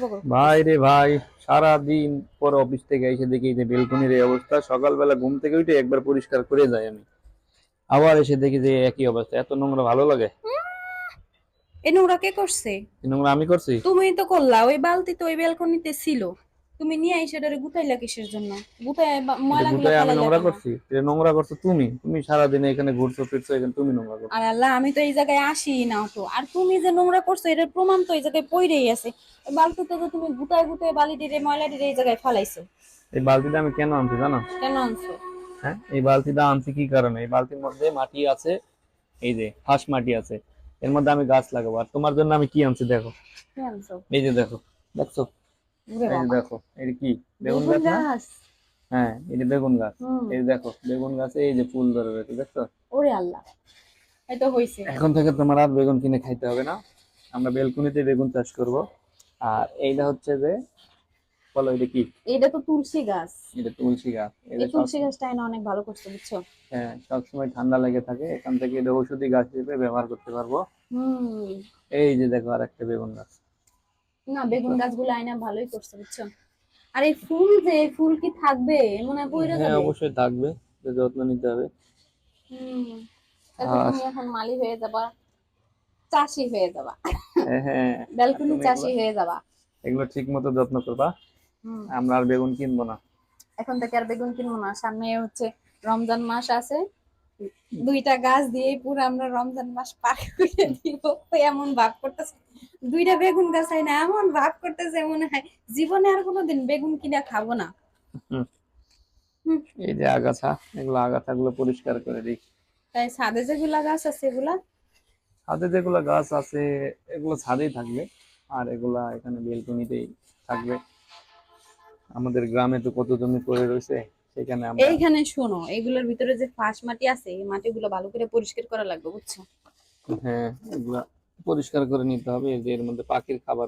ভাই রে ভাই, সারা দিন পর অফিস থেকে এসে দেখি যে বেলকনির এই অবস্থা। সকালবেলা ঘুম থেকে উঠে একবার পরিষ্কার করে যাই আমি, আবার এসে দেখি যে একই অবস্থা। এত নোংরা ভালো লাগে? এই নোংরা কে করছে? এই নোংরা আমি করছি? তুমি তো করলা, ওই বালতি তো ওই বেলকনিতে ছিল। তুমি নিয়ে এসে এটারে গুতাইলা কিসের জন্য? গুতাই এটা ময়লাগুলো গুটায় আমি ফালাইলা নোংরা কেন? করছি? এটা নোংরা করছো তুমি। তুমি সারাদিন এখানে ঘুরছো ফিরছো, এখানে তুমি নোংরা করছো। আর আল্লাহ, আমি তো এই জায়গায় আসি না তো। আর তুমি যে নোংরা করছো এটার প্রমাণ তো এই জায়গায় পইড়েই আছে। ওই বালতিতে তো তুমি গুতায় গুতায় বালিটিরে ময়লাটিরে এই জায়গায় ফালাইছো। এই বালতিটা আমি কেন আনছি জানো? কেন আনছো? হ্যাঁ, এই বালতিটা আনছি কি কারণে? এই বালতির মধ্যে মাটি আছে, এই যে ফাঁস মাটি আছে। এর মধ্যে আমি গাছ লাগাবো। আর তোমার জন্য আমি কি আনছি দেখো। কি আনছো? এই যে দেখো, দেখছো? ওরে এই যে বাবা, দেখো, এটা কি? বেগুন বেগুন গাছ না? গাছ। হ্যাঁ, এই যে বেগুন গাছ। হুম। এই যে দেখো বেগুন গাছে এই যে ফুল ধরে রয়েছে, দেখছো? ওরে আল্লাহ, এই তো হইছে। এখন থেকে তোমার আর বেগুন কিনে খাইতে হবে না। আমরা বেলকুনিতে বেগুন চাষ করব। আর এইটা হচ্ছে যে, বলো এটা কি? এটা তো তুলসী গাছ। এটা তুলসী গাছ। এই যে এই তুলসী গাছটা এনে অনেক ভালো করছে, বুঝছো? হ্যাঁ, সবসময় ঠান্ডা লেগে থাকে, এখান থেকে এটা ঔষধি গাছ হিসেবে ব্যবহার করতে পারবো। হুম। এই যে দেখো আর একটা বেগুন গাছ, না, বুঝছো? বেগুন গাছগুলো আইনা ভালোই করছে, বুঝছো? আর এই ফুল, যে এই ফুল কি থাকবে? মনে হয় পইড়া হ্যাঁ, যাবে। অবশ্যই থাকবে, এর যত্ন নিতে হবে। হুম। তাহলে আর তুমি এখন মালি হয়ে যাবা, চাষি হয়ে যাবা, হ্যাঁ হ্যাঁ, আর ব্যালকনি তুমি এগুলো চাষি হয়ে যাবা। এগুলো ঠিক মতো যত্ন করবা। হুম। আমরা আর বেগুন কিনবো না। এখন থেকে আর বেগুন কিনবো না। সামনে হচ্ছে রমজান মাস আছে, দুইটা গাছ দিয়েই পুরো আমরা রমজান মাস পার করে দিব। তো এমন ভাব করতেছে, দুইটা বেগুন গাছ হয় না, এমন ভাব করতেছে মনে হয় জীবনে আর কোনোদিন বেগুন কিনা খাবো না। হুম, হুম। এই যে আগাছা, এগুলো আগাছাগুলো পরিষ্কার করে দিই। তাই ছাদে যেগুলা গাছ আছে এগুলা। ছাদে যেগুলো গাছ আছে এগুলো ছাদেই থাকবে, আর এগুলা এখানে বেলকনিতেই থাকবে। আমাদের গ্রামে তো কত জমি পড়ে রয়েছে, সেখানে আমরা এইখানে শোনো, এগুলোর ভিতরে যে ফাঁস মাটি আছে এই মাটিগুলো ভালো করে পরিষ্কার করা লাগবে, বুঝছো? হ্যাঁ, এগুলা পরিষ্কার করে নিতে হবে। এই যে এর মধ্যে পাখির খাবার